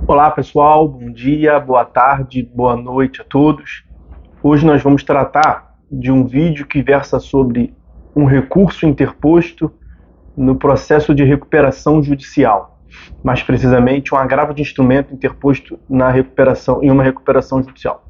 Olá pessoal, bom dia, boa tarde, boa noite a todos. Hoje nós vamos tratar de um vídeo que versa sobre um recurso interposto no processo de recuperação judicial. Mais precisamente, um agravo de instrumento interposto em uma recuperação judicial.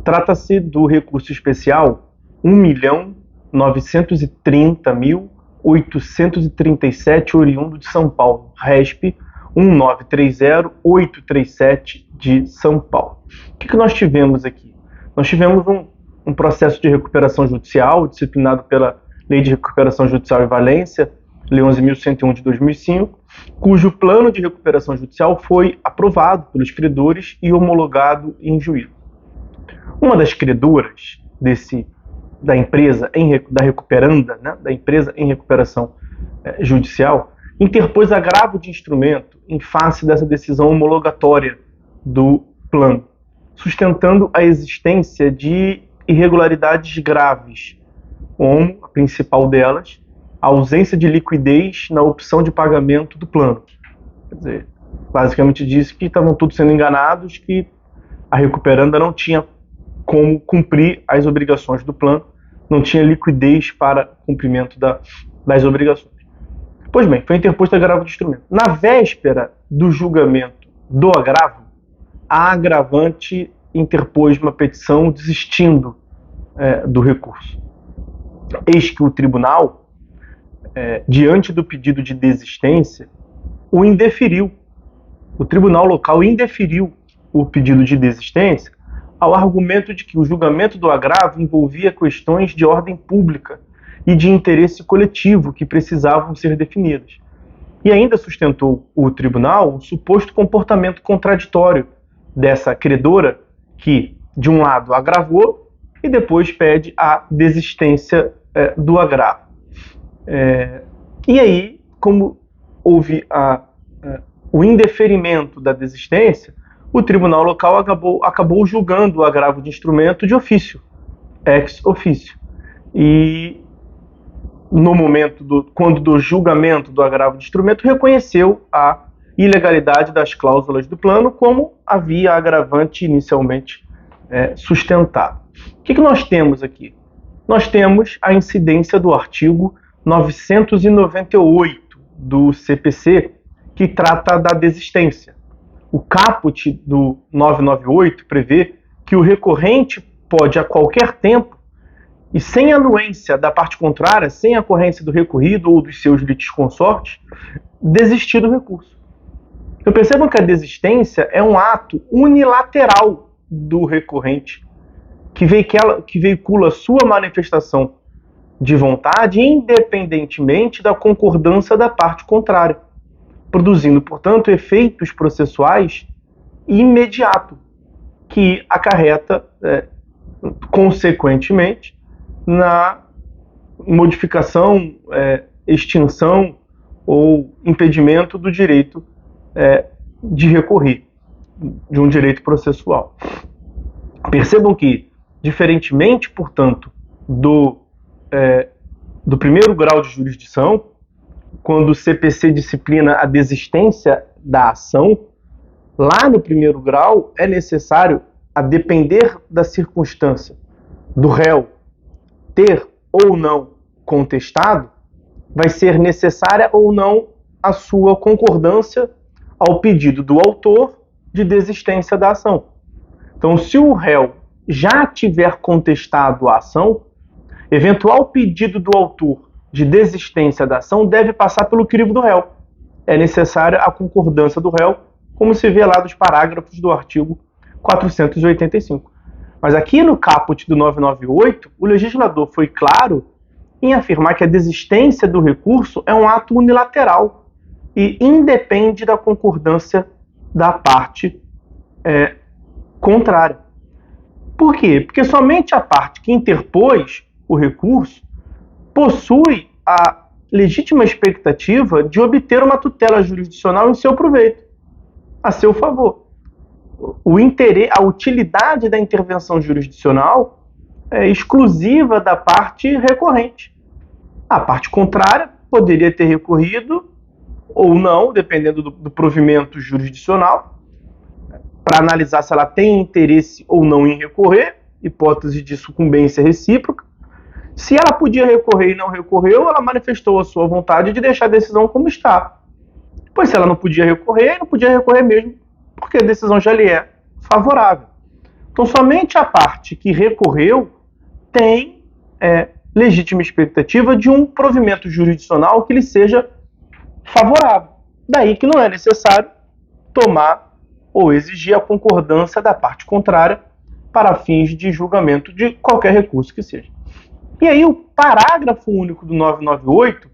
Trata-se do recurso especial 1.930.837 oriundo de São Paulo, RESP 1930837 de São Paulo. O que nós tivemos aqui? Nós tivemos um processo de recuperação judicial disciplinado pela Lei de Recuperação Judicial e Valência, Lei 11.101 de 2005, cujo plano de recuperação judicial foi aprovado pelos credores e homologado em juízo. Uma das credoras da empresa da recuperanda, da empresa em recuperação judicial, interpôs agravo de instrumento em face dessa decisão homologatória do plano, sustentando a existência de irregularidades graves, como a principal delas, a ausência de liquidez na opção de pagamento do plano. Quer dizer, basicamente disse que estavam todos sendo enganados, que a recuperanda não tinha como cumprir as obrigações do plano, não tinha liquidez para cumprimento das obrigações. Pois bem, foi interposto agravo de instrumento. Na véspera do julgamento do agravo, a agravante interpôs uma petição desistindo do recurso. Eis que o tribunal, diante do pedido de desistência, o indeferiu. O tribunal local indeferiu o pedido de desistência ao argumento de que o julgamento do agravo envolvia questões de ordem pública e de interesse coletivo que precisavam ser definidas. E ainda sustentou o tribunal o suposto comportamento contraditório dessa credora que, de um lado, agravou e depois pede a desistência do agravo. E aí, como houve o indeferimento da desistência, o tribunal local acabou julgando o agravo de instrumento de ofício, ex officio. E no momento do julgamento do agravo de instrumento, reconheceu a ilegalidade das cláusulas do plano, como havia a agravante inicialmente sustentado. O que nós temos aqui? Nós temos a incidência do artigo 998 do CPC, que trata da desistência. O caput do 998 prevê que o recorrente pode, a qualquer tempo, e sem anuência da parte contrária, sem a ocorrência do recorrido ou dos seus litisconsortes, desistir do recurso. Então percebam que a desistência é um ato unilateral do recorrente, que veicula sua manifestação de vontade independentemente da concordância da parte contrária, produzindo, portanto, efeitos processuais imediatos, que acarreta, consequentemente, na modificação, extinção ou impedimento do direito de recorrer, de um direito processual. Percebam que, diferentemente, portanto, do primeiro grau de jurisdição, quando o CPC disciplina a desistência da ação, lá no primeiro grau é necessário, a depender da circunstância do réu ter ou não contestado, vai ser necessária ou não a sua concordância ao pedido do autor de desistência da ação. Então, se o réu já tiver contestado a ação, eventual pedido do autor de desistência da ação deve passar pelo crivo do réu. É necessária a concordância do réu, como se vê lá dos parágrafos do artigo 485. Mas aqui no caput do 998, o legislador foi claro em afirmar que a desistência do recurso é um ato unilateral e independe da concordância da parte contrária. Por quê? Porque somente a parte que interpôs o recurso possui a legítima expectativa de obter uma tutela jurisdicional em seu proveito, a seu favor. A utilidade da intervenção jurisdicional é exclusiva da parte recorrente. A parte contrária poderia ter recorrido ou não, dependendo do provimento jurisdicional, para analisar se ela tem interesse ou não em recorrer, hipótese de sucumbência recíproca. Se ela podia recorrer e não recorreu, ela manifestou a sua vontade de deixar a decisão como está. Pois se ela não podia recorrer mesmo, porque a decisão já lhe é favorável. Então, somente a parte que recorreu tem legítima expectativa de um provimento jurisdicional que lhe seja favorável. Daí que não é necessário tomar ou exigir a concordância da parte contrária para fins de julgamento de qualquer recurso que seja. E aí o parágrafo único do 998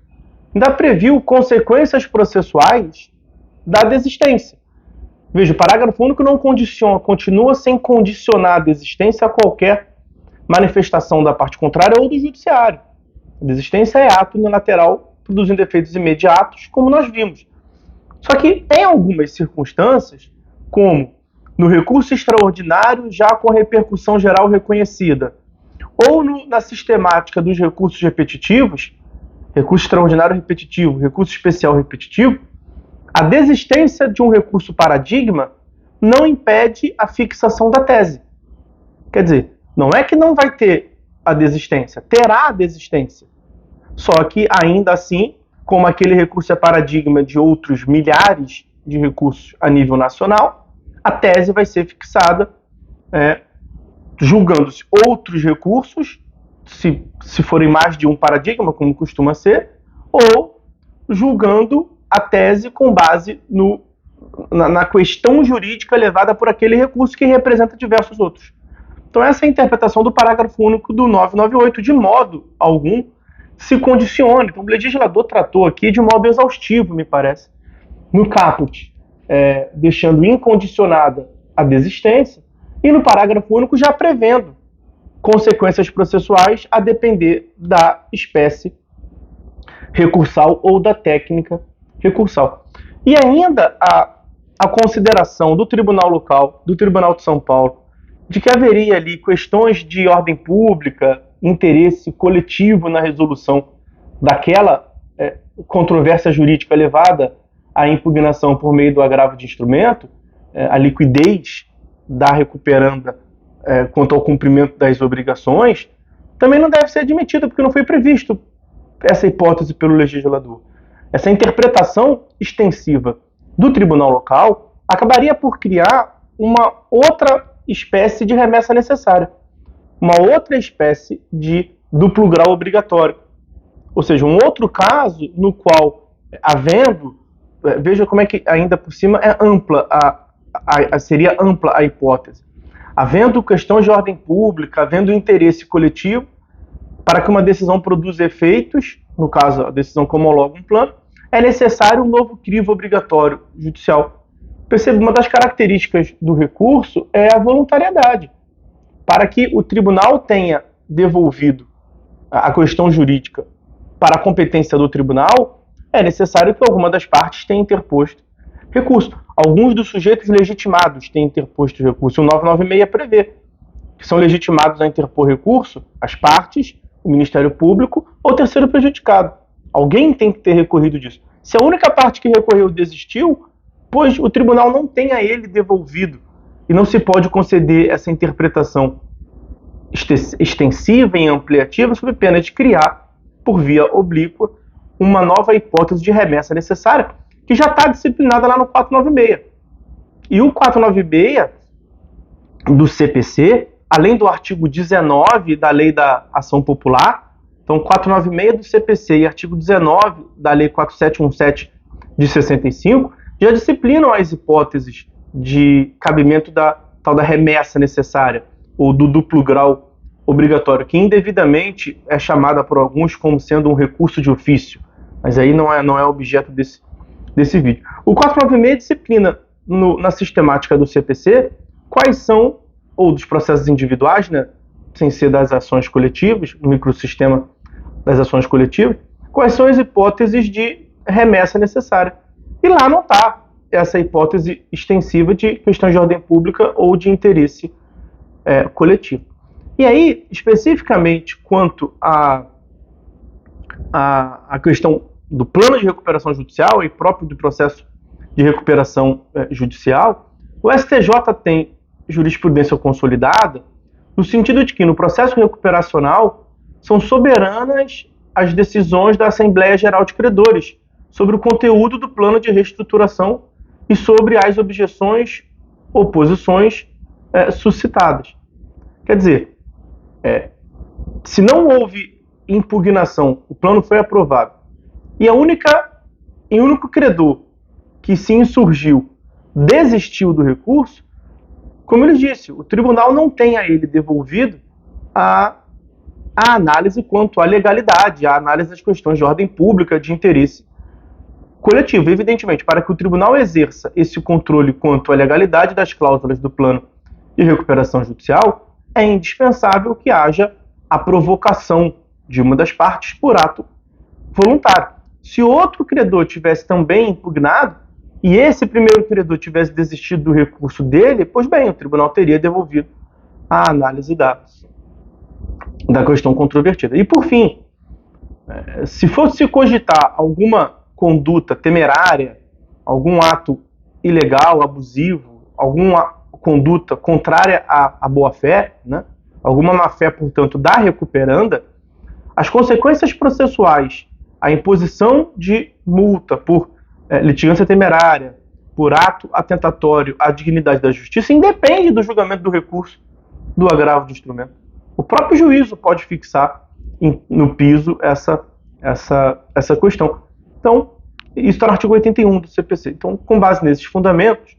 ainda previu consequências processuais da desistência. Veja, o parágrafo único não condiciona, continua sem condicionar a desistência a qualquer manifestação da parte contrária ou do judiciário. A desistência é ato unilateral, produzindo efeitos imediatos, como nós vimos. Só que em algumas circunstâncias, como no recurso extraordinário já com repercussão geral reconhecida, ou na sistemática dos recursos repetitivos, recurso extraordinário repetitivo, recurso especial repetitivo, a desistência de um recurso paradigma não impede a fixação da tese. Quer dizer, não é que não vai ter a desistência, terá a desistência. Só que, ainda assim, como aquele recurso é paradigma de outros milhares de recursos a nível nacional, a tese vai ser fixada julgando-se outros recursos, se forem mais de um paradigma, como costuma ser, ou julgando a tese com base na questão jurídica levada por aquele recurso que representa diversos outros. Então essa é a interpretação do parágrafo único do 998, de modo algum se condicione. Então o legislador tratou aqui de modo exaustivo, me parece, no caput, deixando incondicionada a desistência, e no parágrafo único já prevendo consequências processuais a depender da espécie recursal ou da técnica recursal. E ainda a consideração do Tribunal Local, do Tribunal de São Paulo, de que haveria ali questões de ordem pública, interesse coletivo na resolução daquela controvérsia jurídica levada à impugnação por meio do agravo de instrumento, a liquidez da recuperanda quanto ao cumprimento das obrigações, também não deve ser admitida, porque não foi previsto essa hipótese pelo legislador. Essa interpretação extensiva do tribunal local acabaria por criar uma outra espécie de remessa necessária, uma outra espécie de duplo grau obrigatório. Ou seja, um outro caso no qual, veja como é que ainda por cima é ampla seria ampla a hipótese. Havendo questões de ordem pública, havendo interesse coletivo, para que uma decisão produza efeitos, no caso a decisão que homologa um plano, é necessário um novo crivo obrigatório judicial. Perceba, uma das características do recurso é a voluntariedade. Para que o tribunal tenha devolvido a questão jurídica para a competência do tribunal, é necessário que alguma das partes tenha interposto recurso. Alguns dos sujeitos legitimados têm interposto recurso. O 996 prevê que são legitimados a interpor recurso as partes, o Ministério Público ou o terceiro prejudicado. Alguém tem que ter recorrido disso. Se a única parte que recorreu desistiu, pois o tribunal não tem a ele devolvido e não se pode conceder essa interpretação extensiva e ampliativa sob pena de criar, por via oblíqua, uma nova hipótese de remessa necessária, que já está disciplinada lá no 496. E o 496 do CPC, além do artigo 19 da Lei da Ação Popular, então 496 do CPC e artigo 19 da Lei 4717 de 65, já disciplinam as hipóteses de cabimento da tal da remessa necessária, ou do duplo grau obrigatório, que indevidamente é chamada por alguns como sendo um recurso de ofício, mas aí não é objeto desse vídeo. O 496 disciplina na sistemática do CPC quais são, ou dos processos individuais, né, sem ser das ações coletivas, no microsistema das ações coletivas, quais são as hipóteses de remessa necessária. E lá não está essa hipótese extensiva de questão de ordem pública ou de interesse coletivo. E aí, especificamente quanto à questão do plano de recuperação judicial e próprio do processo de recuperação judicial, O STJ tem jurisprudência consolidada no sentido de que no processo recuperacional são soberanas as decisões da Assembleia Geral de Credores sobre o conteúdo do plano de reestruturação e sobre as objeções, oposições suscitadas. Quer dizer, se não houve impugnação, o plano foi aprovado, e o único credor que se insurgiu desistiu do recurso, como ele disse, o tribunal não tem a ele devolvido a análise quanto à legalidade, a análise das questões de ordem pública, de interesse coletivo. Evidentemente, para que o tribunal exerça esse controle quanto à legalidade das cláusulas do plano de recuperação judicial, é indispensável que haja a provocação de uma das partes por ato voluntário. Se outro credor tivesse também impugnado, e esse primeiro credor tivesse desistido do recurso dele, pois bem, o tribunal teria devolvido a análise da questão controvertida. E por fim, se fosse cogitar alguma conduta temerária, algum ato ilegal, abusivo, alguma conduta contrária à boa-fé, né? Alguma má-fé, portanto, da recuperanda, as consequências processuais, a imposição de multa por litigância temerária, por ato atentatório à dignidade da justiça, independe do julgamento do recurso do agravo de instrumento. O próprio juízo pode fixar no piso essa questão. Então, isso está no artigo 81 do CPC. Então, com base nesses fundamentos,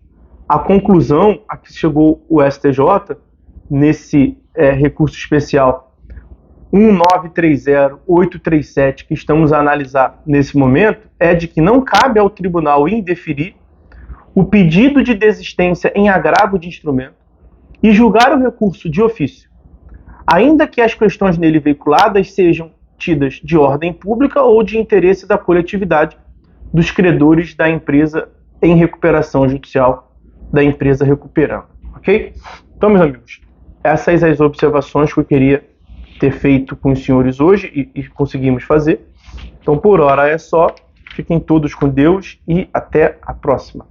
a conclusão a que chegou o STJ nesse recurso especial 1930837 que estamos a analisar nesse momento é de que não cabe ao tribunal indeferir o pedido de desistência em agravo de instrumento e julgar o recurso de ofício, ainda que as questões nele veiculadas sejam tidas de ordem pública ou de interesse da coletividade dos credores da empresa em recuperação judicial, da empresa recuperando. Ok? Então, meus amigos, essas as observações que eu queria ter feito com os senhores hoje e conseguimos fazer. Então, por hora é só. Fiquem todos com Deus e até a próxima.